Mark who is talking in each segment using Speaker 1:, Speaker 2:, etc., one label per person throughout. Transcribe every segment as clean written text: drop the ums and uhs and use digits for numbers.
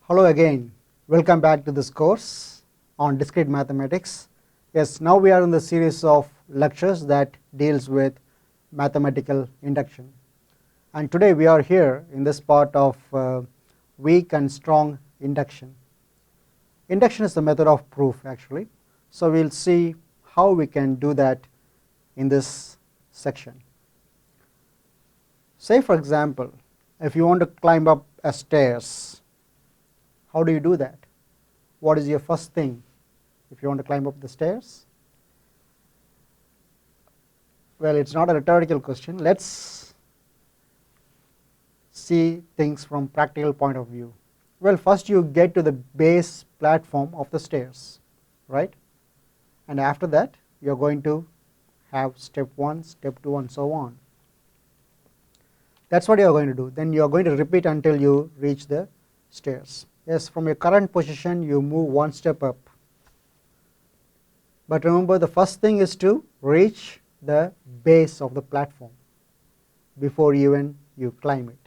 Speaker 1: Hello again, welcome back to this course on discrete mathematics. Yes, now we are in the series of lectures that deals with mathematical induction, and today we are here in this part of weak and strong induction. Induction is the method of proof actually, so we will see how we can do that in this section. Say for example, if you want to climb up a stairs, how do you do that? What is your first thing if you want to climb up the stairs? Well, it's not a rhetorical question. Let's see things from practical point of view. Well, first you get to the base platform of the stairs, right? And after that you're going to have step 1, step 2 and so on. That's what you're going to do. Then you're going to repeat until you reach the stairs. Yes, from your current position you move one step up, but remember the first thing is to reach the base of the platform before even you climb it.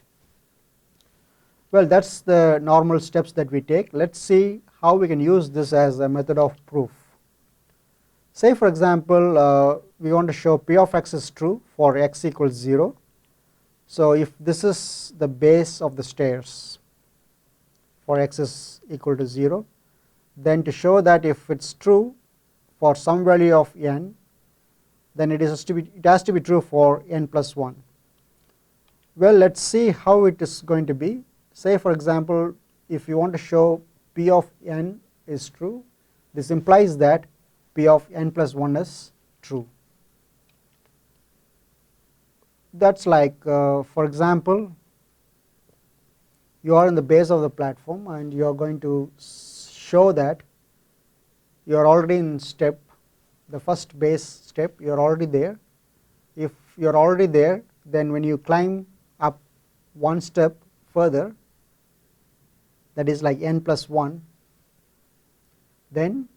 Speaker 1: Well, that's the normal steps that we take. Let's see how we can use this as a method of proof. Say for example, we want to show p of x is true for x equals 0. So if this is the base of the stairs for x is equal to 0, then to show that if it's true for some value of n, then it has to be true for n plus 1. Well, let's see how it is going to be. Say for example, if you want to show p of n is true, this implies that p of n plus 1 is true. That's like for example, you are in the base of the platform and you are going to show that you are already in step, the first base step, you are already there. If you are already there, then when you climb up one step further, that is like n plus 1, then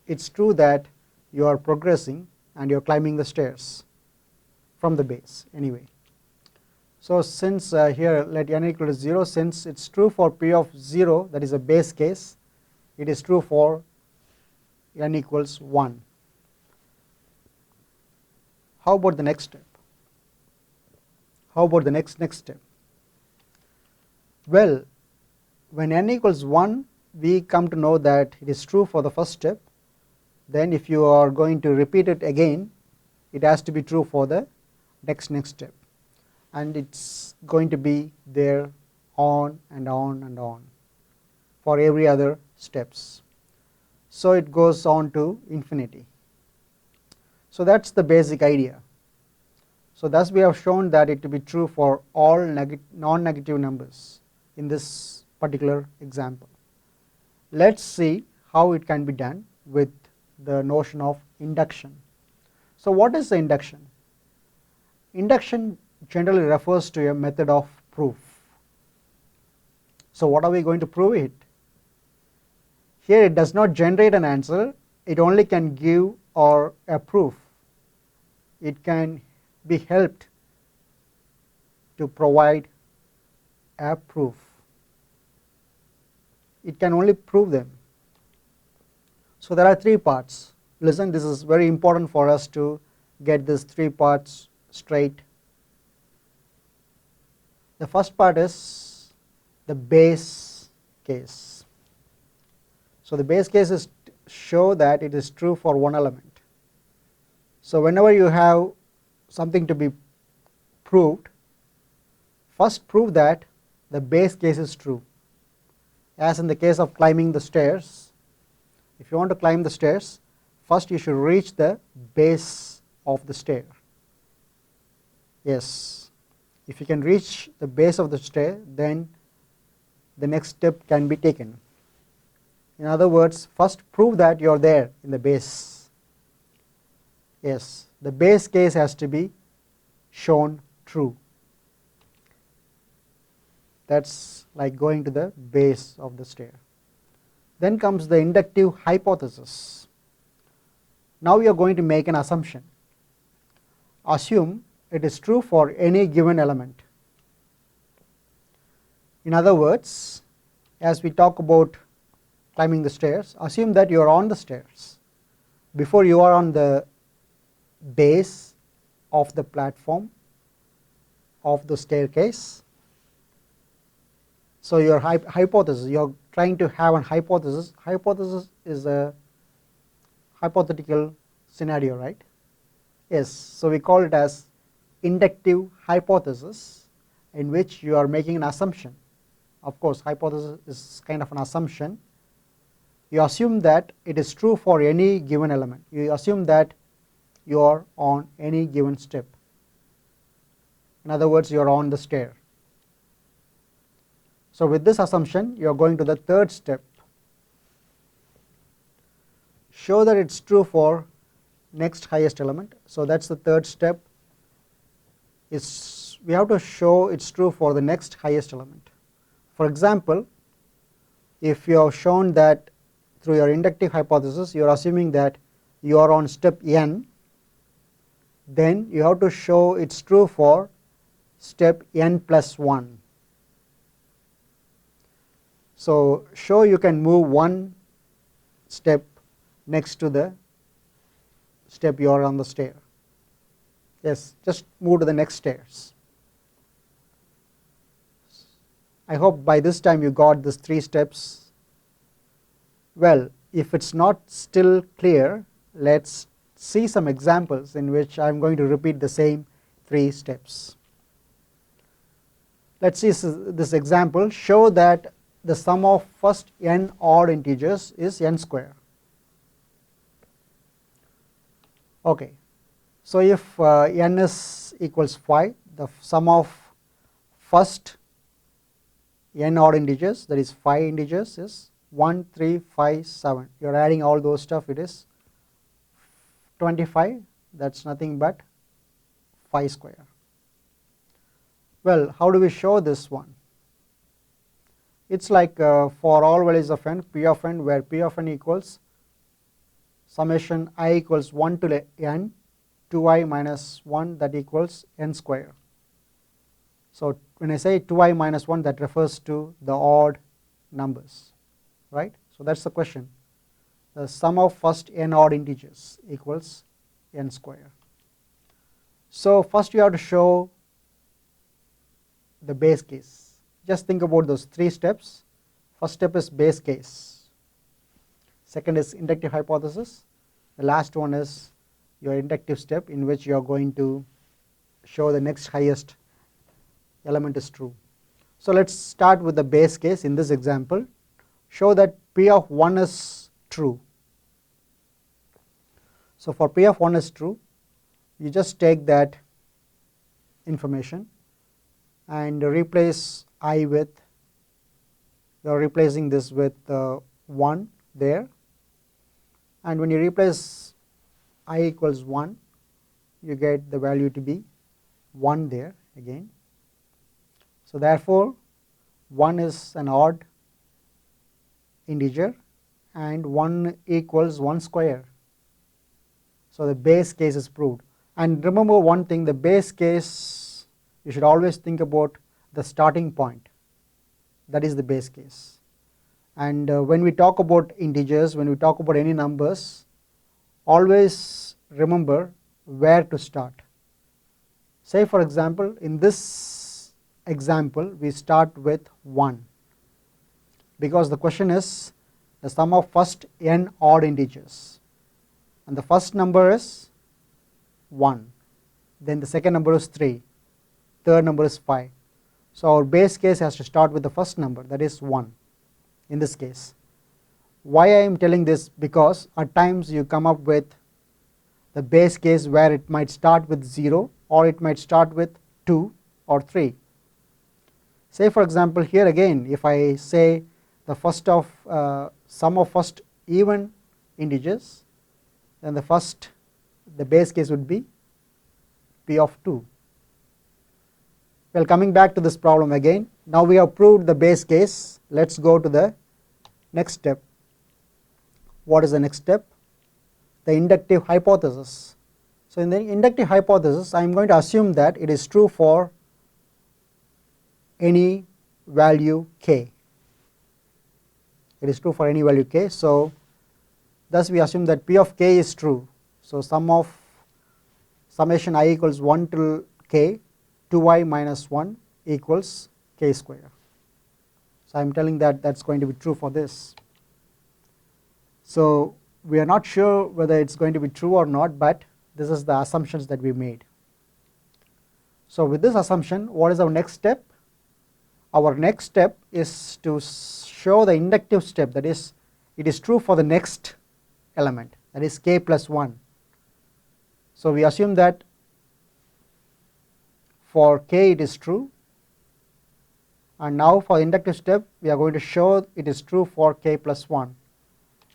Speaker 1: it's true that you are progressing and you are climbing the stairs from the base anyway. So since here let n equal to 0, since it's true for p of 0, that is a base case, it is true for n equals 1. How about the next step? How about the next step? Well, when n equals 1, we come to know that it is true for the first step. Then if you are going to repeat it again, it has to be true for the next step. And it's going to be there on and on and on for every other steps. So it goes on to infinity. So that's the basic idea. So thus we have shown that it to be true for all non-negative numbers in this particular example. Let's see how it can be done with the notion of induction. So what is the induction? Induction generally refers to a method of proof. So what are we going to prove it? Here it does not generate an answer, it only can give or a proof. It can be helped to provide a proof. It can only prove them. So there are three parts. Listen, this is very important for us to get these three parts straight. The first part is the base case. So the base case is to show that it is true for one element. So whenever you have something to be proved, first prove that the base case is true. As in the case of climbing the stairs, if you want to climb the stairs, first you should reach the base of the stair. Yes. If you can reach the base of the stair, then the next step can be taken. In other words, first prove that you are there in the base. Yes, the base case has to be shown true. That's like going to the base of the stair. Then comes the inductive hypothesis. Now you are going to make an assumption. Assume it is true for any given element. In other words, as we talk about climbing the stairs, assume that you are on the stairs. Before you are on the base of the platform of the staircase. So your hypothesis, you are trying to have an hypothesis. Hypothesis is a hypothetical scenario, right? Yes, so we call it as inductive hypothesis, in which you are making an assumption. Of course, hypothesis is kind of an assumption. You assume that it is true for any given element. You assume that you are on any given step. In other words, you are on the stair. So with this assumption, you are going to the third step. Show that it's true for next highest element. So that's the third step. We have to show it's true for the next highest element. For example, if you have shown that through your inductive hypothesis, you are assuming that you are on step n, then you have to show it's true for step n plus 1. So show you can move one step next to the step you are on the stair. Yes, just move to the next stairs. I hope by this time you got these 3 steps. Well, if it's not still clear, let's see some examples in which I'm going to repeat the same 3 steps. Let's see this example. Show that the sum of first n odd integers is n square. Okay, so if n is equals 5, the sum of first n odd integers, that is 5 integers, is 1, 3, 5, 7. You are adding all those stuff, it is 25. That's nothing but 5 square. Well, how do we show this one? It's like for all values of n, p of n, where p of n equals summation I equals 1 to n 2i minus 1, that equals n square. So when I say 2i minus 1, that refers to the odd numbers, right? So that's the question. The sum of first n odd integers equals n square. So first you have to show the base case. Just think about those 3 steps. First step is base case. Second is inductive hypothesis. The last one is your inductive step, in which you are going to show the next highest element is true. So let's start with the base case. In this example, show that p of 1 is true. So for p of 1 is true, you just take that information and replace I with, you are replacing this with 1 there, and when you replace I equals 1, you get the value to be 1 there again. So therefore 1 is an odd integer and 1 equals 1 square. So the base case is proved. And remember one thing, the base case, you should always think about the starting point. That is the base case. And when we talk about integers, when we talk about any numbers, always remember where to start. Say for example, in this example we start with 1, because the question is the sum of first n odd integers, and the first number is 1, then the second number is 3, third number is 5. So our base case has to start with the first number, that is 1 in this case. Why I am telling this? Because at times you come up with the base case where it might start with 0 or it might start with 2 or 3. Say for example, here again if I say the first of sum of first even integers, then the base case would be p of 2. Well, coming back to this problem again, now we have proved the base case. Let's go to the next step. What is the next step? The inductive hypothesis. So in the inductive hypothesis, I am going to assume that it is true for any value k. it is true for any value k. So thus we assume that P of k is true. So summation I equals 1 till k 2i minus 1 equals k square. So I am telling that that's going to be true for this. So we are not sure whether it's going to be true or not, but this is the assumptions that we made. So with this assumption, what is our next step? Our next step is to show the inductive step, that is, it is true for the next element, that is k plus 1. So we assume that for k it is true, and now for the inductive step we are going to show it is true for k plus 1.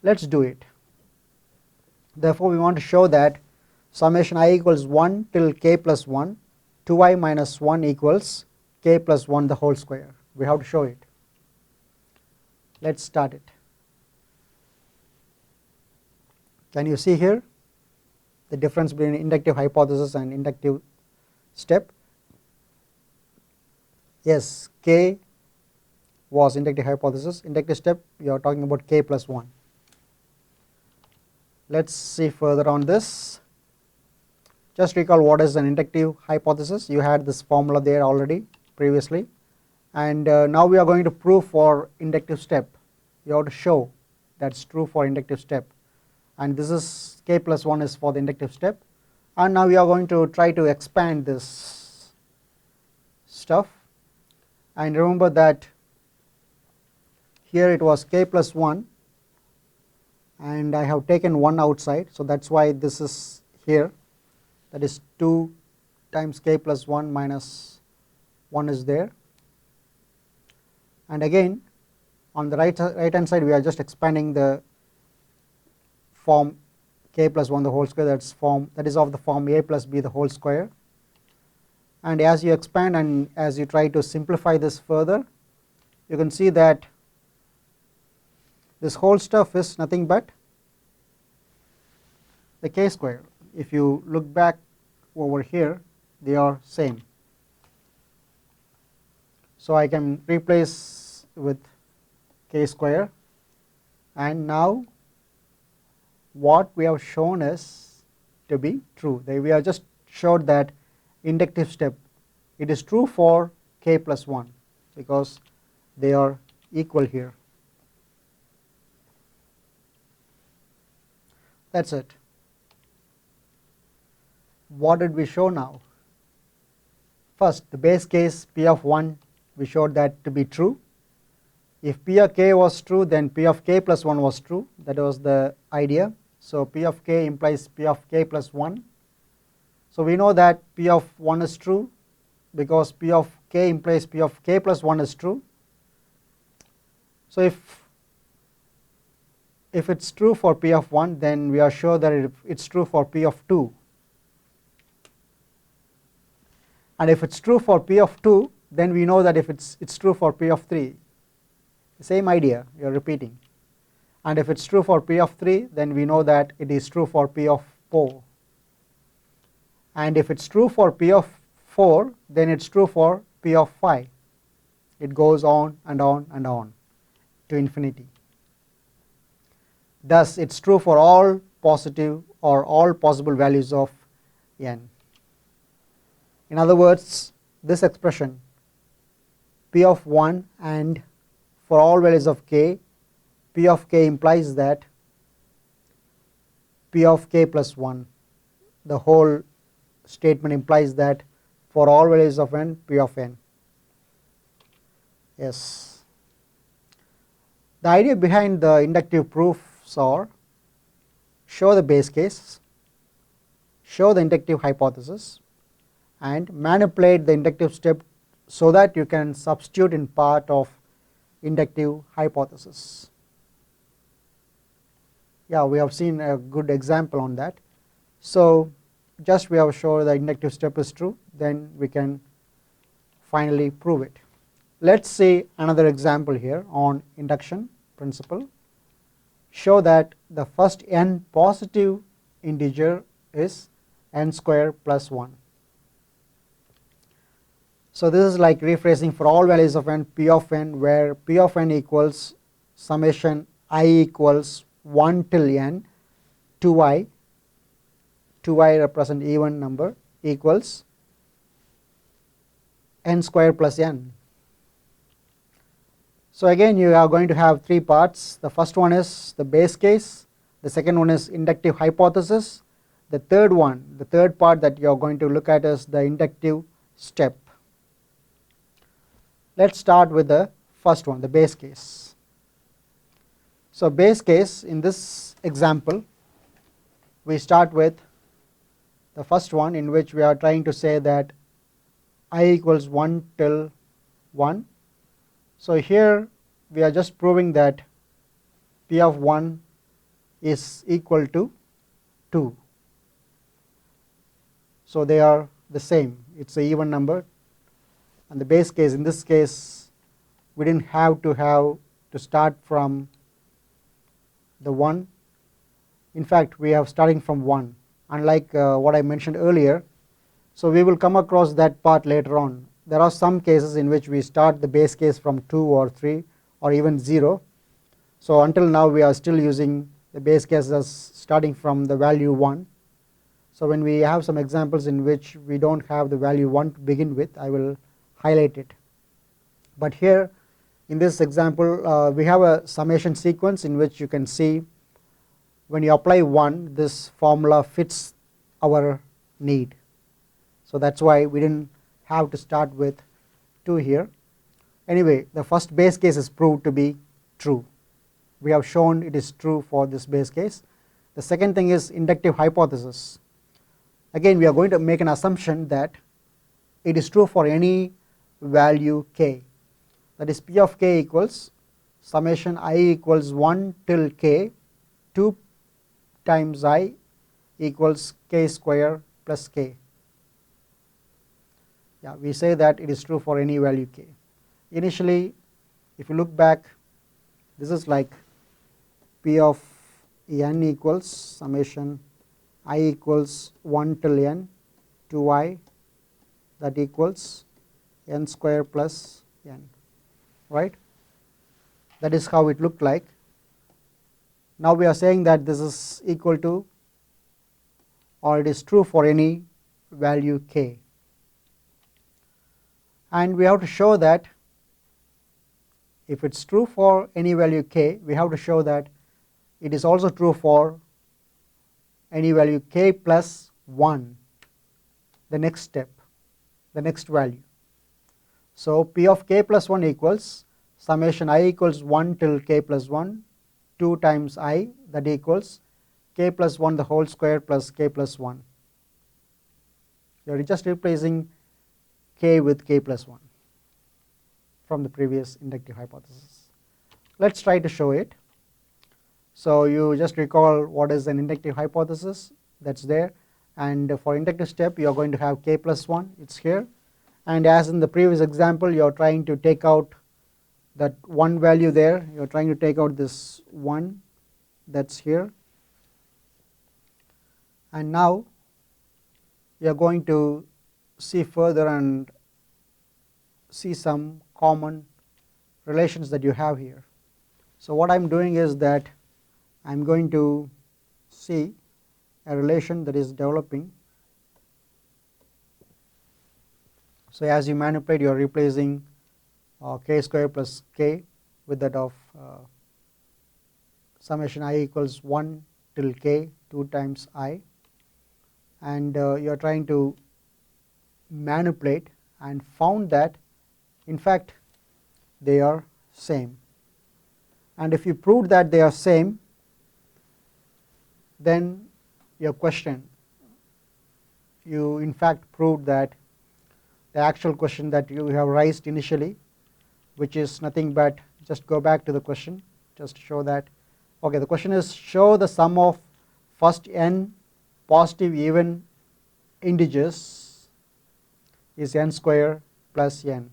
Speaker 1: Let's do it. Therefore we want to show that summation I equals 1 till k plus 1 2i minus 1 equals k plus 1 the whole square. We have to show it. Let's start it. Can you see here the difference between inductive hypothesis and inductive step? Yes, k was inductive hypothesis. Inductive step we are talking about k plus 1. Let's see further on this. Just recall what is an inductive hypothesis. You had this formula there already previously, and now we are going to prove for inductive step. You have to show that's true for inductive step, and this is k plus 1 is for the inductive step. And now we are going to try to expand this stuff, and remember that here it was k plus 1 and I have taken 1 outside, so that's why this is here, that is 2 times k plus 1 minus 1 is there. And again on the right hand side we are just expanding the form k plus 1 the whole square, that is of the form a plus b the whole square. And as you expand and as you try to simplify this further, you can see that this whole stuff is nothing but the k square. If you look back over here, they are same. So I can replace with k square, and now what we have shown is to be true. We have just showed that inductive step, it is true for k plus 1 because they are equal here. That's it. What did we show now? First, the base case P of 1, we showed that to be true. If P of k was true, then P of k plus 1 was true. That was the idea. So P of k implies P of k plus 1. So we know that P of 1 is true because P of k implies P of k plus 1 is true. So if it's true for P of 1, then we are sure that it's true for P of 2. And if it's true for P of 2, then we know that if it's true for P of 3. The same idea we are repeating. And if it's true for P of 3, then we know that it is true for P of 4. And if it's true for P of 4, then it's true for P of 5. It goes on and on and on to infinity. Thus it's true for all positive or all possible values of n. In other words, this expression P of 1 and for all values of k, P of k implies that P of k plus 1, the whole statement implies that for all values of n, P of n. Yes. The idea behind the inductive proofs are show the base case, show the inductive hypothesis, and manipulate the inductive step so that you can substitute in part of inductive hypothesis. Yeah, we have seen a good example on that. So just we have shown the inductive step is true, then we can finally prove it. Let's see another example here on induction principle. Show that the first n positive integer is n square plus 1. So this is like rephrasing for all values of n, P of n, where P of n equals summation I equals 1 till n 2i represent even number equals n square plus n. So again you are going to have three parts. The first one is the base case, the second one is inductive hypothesis, the third part that you are going to look at is the inductive step. Let's start with the first one, the base case. So base case, in this example we start with the first one, in which we are trying to say that I equals 1 till 1. So here we are just proving that P of 1 is equal to 2. So they are the same, it's an even number. And the base case, in this case we didn't have to start from the 1. In fact we have starting from 1, unlike what I mentioned earlier. So we will come across that part later on. There are some cases in which we start the base case from 2 or 3 or even 0. So until now we are still using the base case as starting from the value 1. So when we have some examples in which we don't have the value 1 to begin with, I will highlight it. But here in this example we have a summation sequence in which you can see when you apply 1, this formula fits our need. So that's why we didn't have to start with 2 here. Anyway, the first base case is proved to be true. We have shown it is true for this base case. The second thing is inductive hypothesis. Again we are going to make an assumption that it is true for any value k. That is P of k equals summation I equals 1 till k 2 times I equals k square plus k. Yeah, we say that it is true for any value k. Initially, if you look back, this is like P of n equals summation I equals 1 till n 2i, that equals n square plus n, right? That is how it looked like. Now we are saying that this is equal to, or it is true for any value k. And we have to show that if it's true for any value k, we have to show that it is also true for any value k plus 1, the next step, the next value. So P of k plus 1 equals summation I equals 1 till k plus 1 2 times I, that equals k plus 1 the whole square plus k plus 1. You are just replacing k with k plus 1 from the previous inductive hypothesis. Let's try to show it. So you just recall what is an inductive hypothesis, that's there, and for inductive step you are going to have k plus 1, it's here, and as in the previous example you are trying to take out that one value there, you are trying to take out this 1 that's here, and now you are going to see further and see some common relations that you have here. So what I am doing is that I am going to see a relation that is developing. So as you manipulate, you are replacing k square plus k with that of summation I equals 1 till k 2 times I, and you are trying to manipulate and found that in fact they are same. And if you prove that they are same, then your question, you in fact proved that the actual question that you have raised initially, which is nothing but, just go back to the question just to show that, okay, the question is show the sum of first n positive even integers is n square plus n.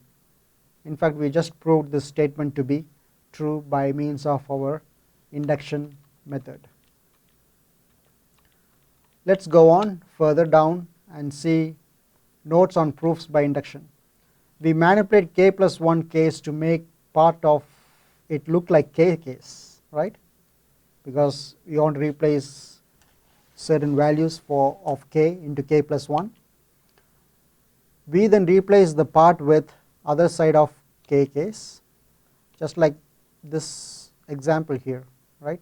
Speaker 1: In fact we just proved this statement to be true by means of our induction method. Let's go on further down and see notes on proofs by induction. We manipulate k plus 1 case to make part of it look like k case, right, because you want to replace certain values of k into k plus 1. We then replace the part with other side of k case, just like this example here, right.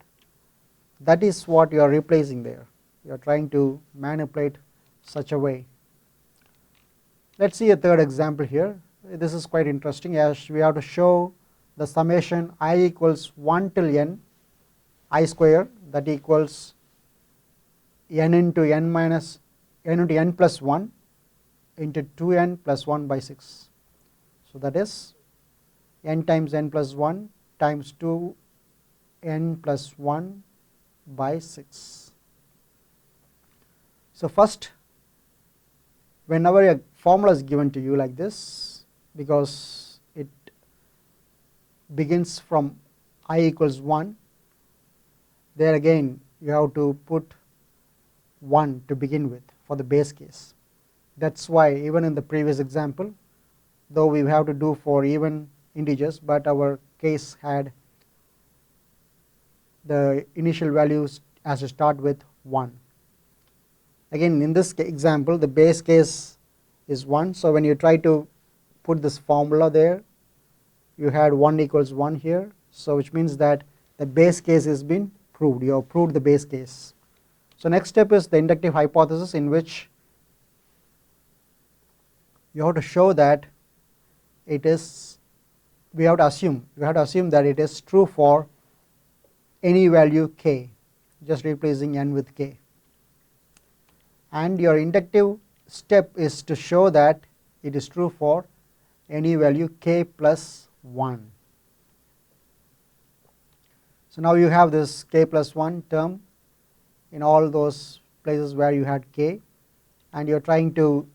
Speaker 1: That is what you are replacing there. You are trying to manipulate such a way. Let's see a third example here. This is quite interesting, as we have to show the summation I equals 1 till n I square, that equals n into n minus n into n plus 1 into 2n plus 1 by 6. So that is n times n plus 1 times 2n plus 1 by 6. So first, whenever a formula is given to you like this, because it begins from I equals 1, there again you have to put 1 to begin with for the base case. That's why even in the previous example, though we have to do for even integers, but our case had the initial values as to start with 1. Again, in this example, the base case is 1. So when you try to put this formula there, you had 1 equals 1 here. So which means that the base case has been proved. You have proved the base case. So next step is the inductive hypothesis, in which you have to show that it is, we have to assume that it is true for any value k, just replacing n with k. And your inductive step is to show that it is true for any value k plus 1. So now you have this k plus 1 term in all those places where you had k, and you are trying to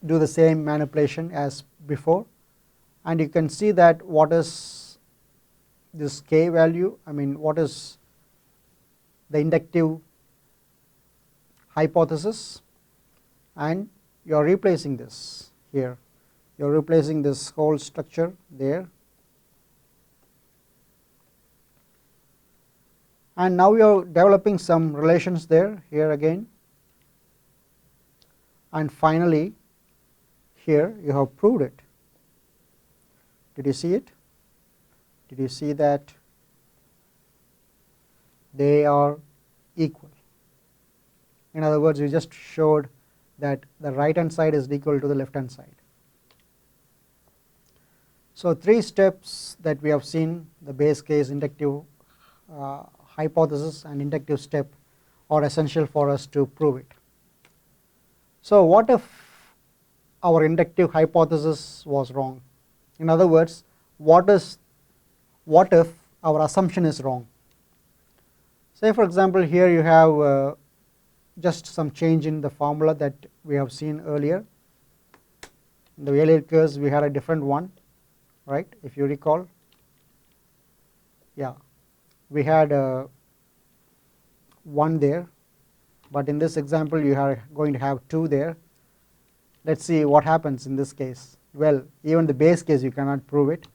Speaker 1: do the same manipulation as before, and you can see that what is this k value, what is the inductive hypothesis, and you are replacing this here. You are replacing this whole structure there, and now you are developing some relations there, here again, and finally here you have proved it. Did you see it? Did you see that they are equal? In other words, you just showed that the right hand side is equal to the left hand side. So 3 steps that we have seen: the base case, inductive hypothesis, and inductive step, are essential for us to prove it. So what if our inductive hypothesis was wrong? In other words, what if our assumption is wrong? Say for example, here you have just some change in the formula that we have seen earlier. In the earlier case we had a different one, right, if you recall. Yeah, we had 1 there, but in this example you are going to have 2 there. Let's see what happens in this case. Well, even the base case you cannot prove it.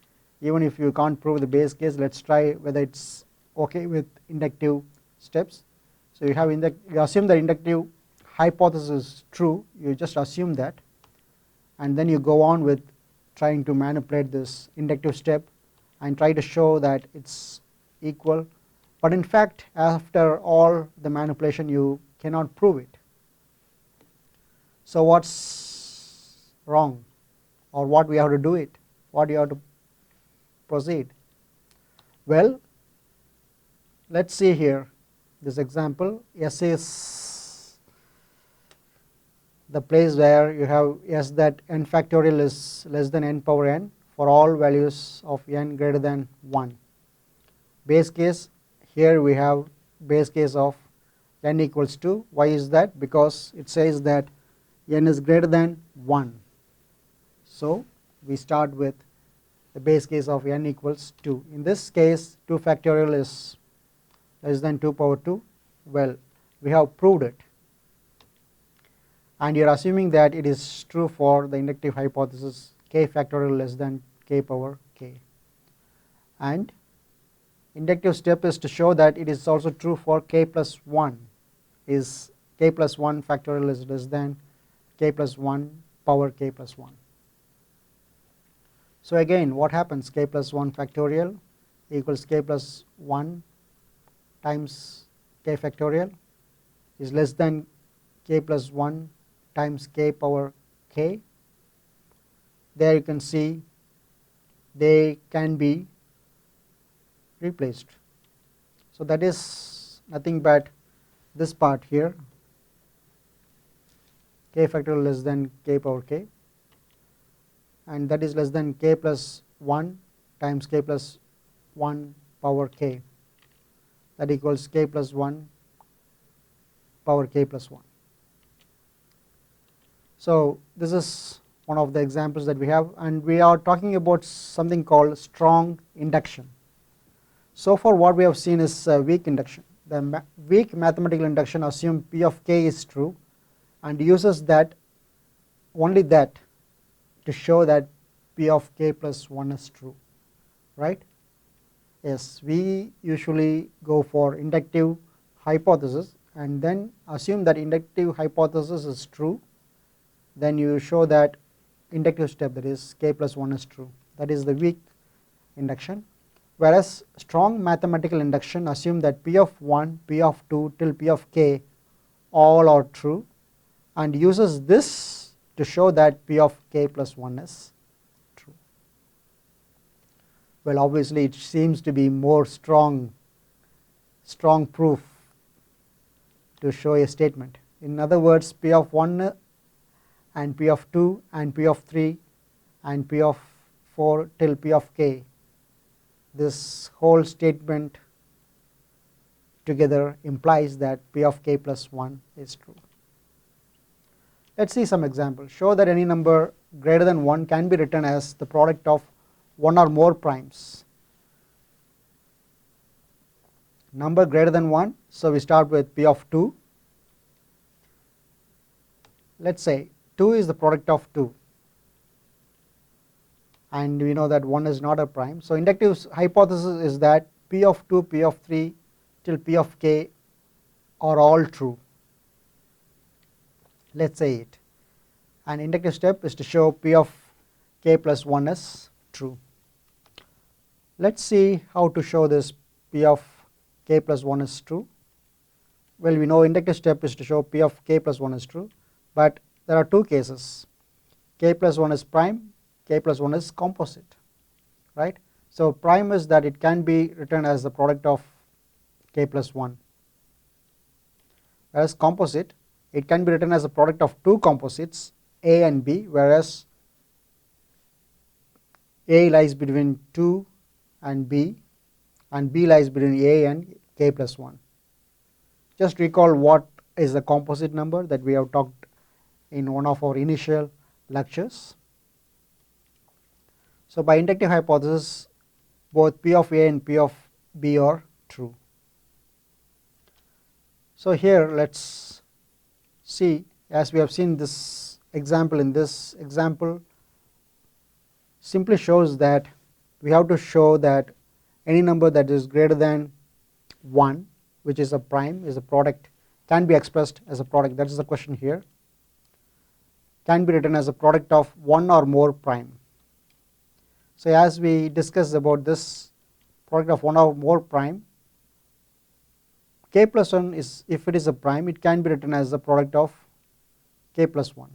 Speaker 1: Even if you can't prove the base case, let's try whether it's okay with inductive steps. So you have you assume the inductive hypothesis is true. You just assume that, and then you go on with trying to manipulate this inductive step and try to show that it's equal. But in fact, after all the manipulation, you cannot prove it. So what's wrong, or what we have to do it? What do you have to proceed? Well, let's see here this example. S is the place where you have S that n factorial is less than n power n for all values of n greater than 1. Base case, here we have base case of n equals 2. Why is that? Because it says that n is greater than 1. So we start with the base case of n equals 2. In this case, 2 factorial is less than 2 power 2. Well, we have proved it, and you are assuming that it is true for the inductive hypothesis k factorial less than k power k. And Inductive step is to show that it is also true for k plus 1 is k plus 1 factorial is less than k plus 1 power k plus 1. So again what happens, k plus 1 factorial equals k plus 1 times k factorial is less than k plus 1 times k power k. There you can see they can be replaced. So that is nothing but this part here, k factorial less than k power k, and that is less than k plus 1 times k plus 1 power k, that equals k plus 1 power k plus 1. So this is one of the examples that we have, and we are talking about something called strong induction. So far what we have seen is weak induction. The weak mathematical induction assumes p of k is true and uses that, only that, to show that p of k plus 1 is true, right? Yes, we usually go for inductive hypothesis and then assume that inductive hypothesis is true, then you show that inductive step, that is k plus 1 is true. That is the weak induction. Whereas strong mathematical induction assume that p of 1, p of 2 till p of k all are true and uses this to show that p of k plus 1 is true. Well, obviously it seems to be more strong proof to show a statement. In other words, p of 1 and p of 2 and p of 3 and p of 4 till p of k, this whole statement together implies that p of k plus 1 is true. Let us see some examples. Show that any number greater than 1 can be written as the product of one or more primes. Number greater than 1, so we start with p of 2. Let us say 2 is the product of 2, and we know that 1 is not a prime. So inductive hypothesis is that p of 2, p of 3 till p of k are all true. Let us say it. And inductive step is to show p of k plus 1 is true. Let us see how to show this p of k plus 1 is true. Well, we know inductive step is to show p of k plus 1 is true, but there are two cases. K plus 1 is prime, k plus 1 is composite, right? So prime is that it can be written as the product of k plus 1, whereas composite, it can be written as a product of two composites a and b, whereas a lies between 2 and b lies between a and k plus 1. Just recall what is the composite number that we have talked in one of our initial lectures. So by inductive hypothesis, both p of a and p of b are true. So here let us see, as we have seen this example, in this example simply shows that we have to show that any number that is greater than 1, which is a prime, is a product, can be expressed as a product, that is the question here, can be written as a product of one or more prime. So as we discussed about this product of one or more prime, k plus 1 is, if it is a prime, it can be written as the product of k plus 1,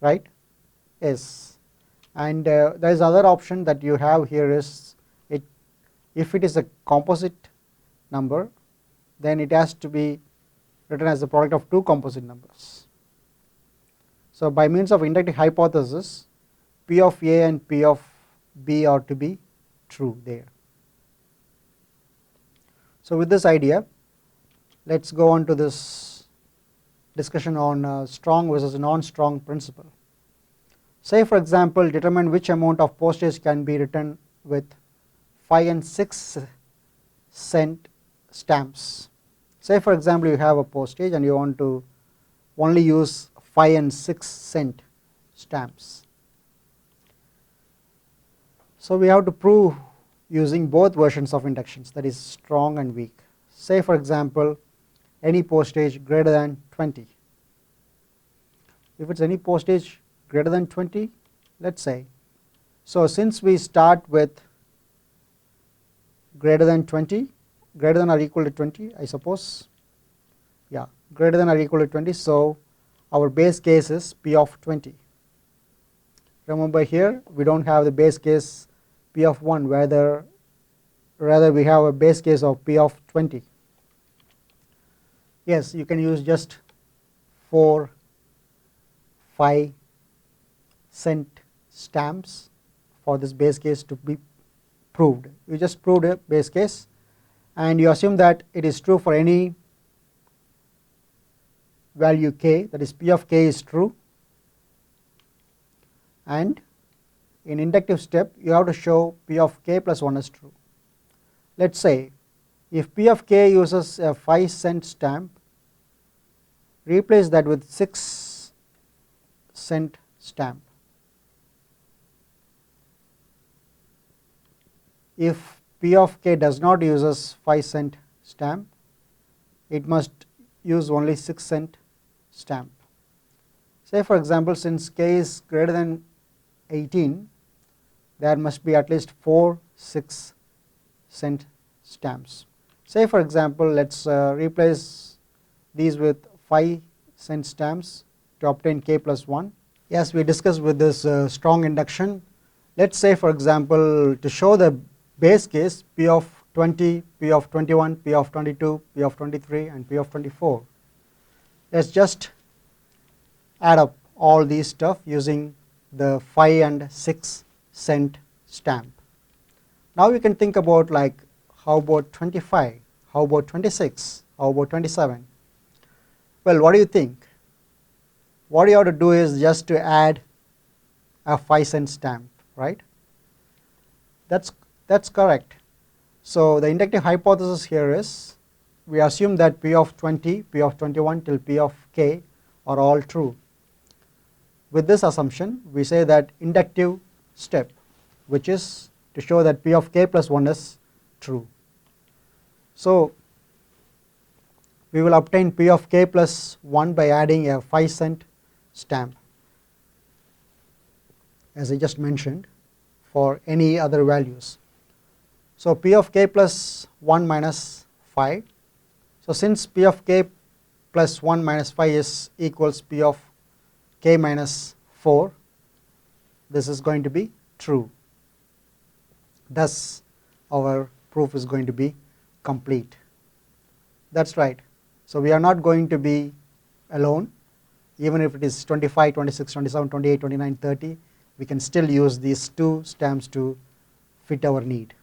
Speaker 1: right? Yes. And there is other option that you have here is, if it is a composite number, then it has to be written as the product of two composite numbers. So by means of inductive hypothesis, p of a and p of b are to be true there. So with this idea, let us go on to this discussion on strong versus non-strong principle. Say for example, determine which amount of postage can be written with 5 and 6 cent stamps. Say for example, you have a postage and you want to only use 5 and 6 cent stamps. So we have to prove using both versions of inductions, that is strong and weak. Say for example any postage greater than 20. If it's any postage greater than 20, let's say, so since we start with greater than 20, greater than or equal to 20, I suppose, yeah, greater than or equal to 20, so our base case is P of 20. Remember here we don't have the base case P of 1, rather we have a base case of P of 20. Yes, you can use just 4 5-cent stamps for this base case to be proved. You just proved a base case and you assume that it is true for any value k, that is P of k is true, and in inductive step you have to show P of k plus 1 is true. Let's say if P of k uses a 5-cent stamp, replace that with 6-cent stamp. If P of k does not use 5-cent stamp, it must use only 6-cent stamp. Say for example, since k is greater than 18, there must be at least 4 6-cent stamps. Say for example, let's replace these with 5-cent stamps to obtain k plus 1. Yes, we discussed with this strong induction. Let's say for example, to show the base case P of 20, P of 21, P of 22, P of 23 and P of 24. Let's just add up all these stuff using the 5 and 6-cent stamp. Now we can think about like, how about 25, how about 26, how about 27? Well, what do you think? What you have to do is just to add a 5-cent stamp, right? That's correct. So the inductive hypothesis here is we assume that P of 20, P of 21 till P of k are all true. With this assumption, we say that inductive step, which is to show that P of k plus 1 is true. So we will obtain P of k plus 1 by adding a 5-cent stamp, as I just mentioned, for any other values. So P of k plus 1 minus 5. So since P of k plus 1 minus 5 is equals P of k minus 4, this is going to be true. Thus our proof is going to be complete. That's right. So we are not going to be alone. Even if it is 25, 26, 27, 28, 29, 30, we can still use these two stamps to fit our need.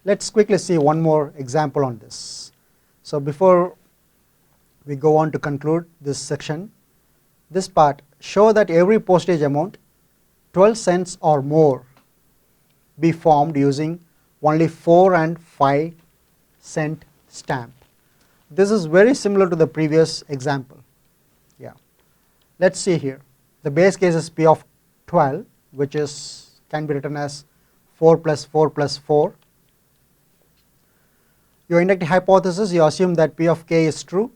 Speaker 1: Let's quickly see one more example on this. So before we go on to conclude this section, this part, show that every postage amount 12 cents or more be formed using only 4 and 5-cent stamp. This is very similar to the previous example. Yeah. Let's see here. The base case is P of 12, which can be written as 4 plus 4 plus 4. Your inductive hypothesis, you assume that P of k is true,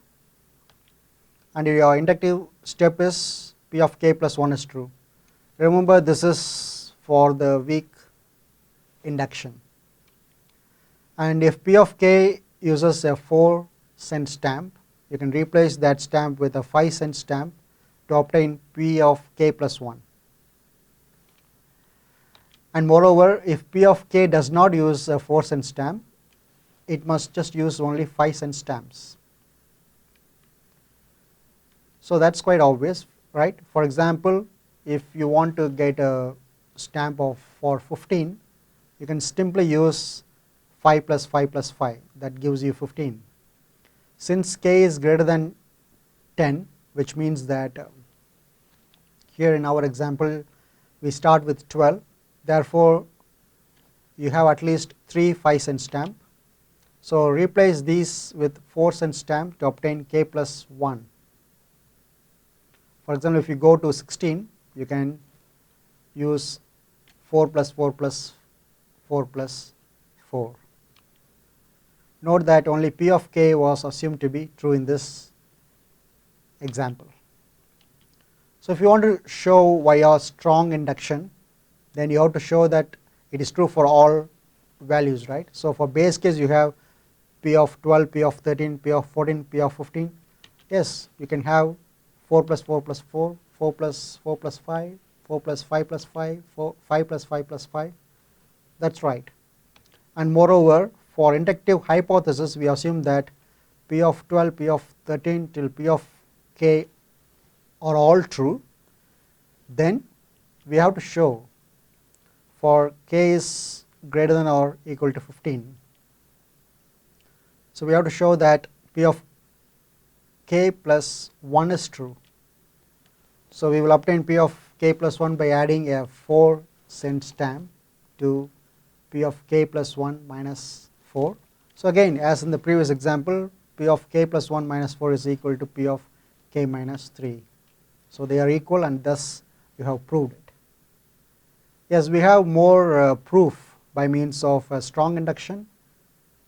Speaker 1: and your inductive step is P of k plus 1 is true. Remember, this is for the weak induction. And if P of k uses a 4-cent stamp, you can replace that stamp with a 5-cent stamp to obtain P of k plus 1. And moreover, if P of k does not use a 4-cent stamp, it must just use only 5-cent stamps. So that's quite obvious, right? For example, if you want to get a stamp for 15, you can simply use 5 plus 5 plus 5, that gives you 15. Since k is greater than 10, which means that here in our example we start with 12, therefore you have at least 3 5-cent stamp. So replace these with 4-cent stamp to obtain k plus 1. For example, if you go to 16, you can use 4 plus 4 plus 4 plus 4. Note that only P of k was assumed to be true in this example. So if you want to show via strong induction, then you have to show that it is true for all values, right? So for base case you have P of 12, P of 13, P of 14, P of 15. Yes, you can have 4 plus 4 plus 4, 4 plus 4 plus 5, 4 plus 5 plus 5, 5 plus 5 plus 5. That's right. And moreover, for inductive hypothesis, we assume that P of 12, P of 13 till P of k are all true. Then we have to show for k is greater than or equal to 15. So we have to show that P of k plus 1 is true. So we will obtain P of k plus 1 by adding a 4 cent stamp to P of k plus 1 minus 4. So again, as in the previous example, P of k plus 1 minus 4 is equal to P of k minus 3. So they are equal, and thus you have proved it. Yes, we have more proof by means of a strong induction.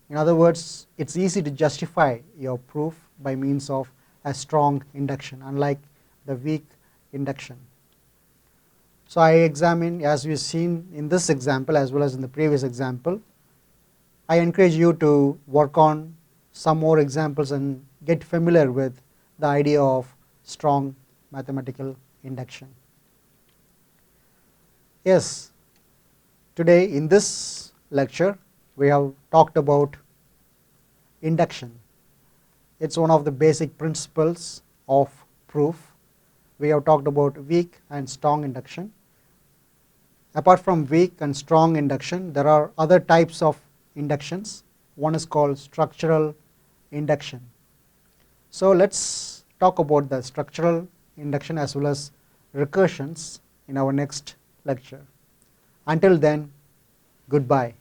Speaker 1: In other words, it's easy to justify your proof by means of a strong induction, unlike the weak induction. So I examine, as we've seen in this example as well as in the previous example, I encourage you to work on some more examples and get familiar with the idea of strong mathematical induction. Yes, today in this lecture we have talked about induction. It's one of the basic principles of proof. We have talked about weak and strong induction. Apart from weak and strong induction, there are other types of inductions. One is called structural induction. So let's talk about the structural induction as well as recursions in our next lecture. Until then, goodbye.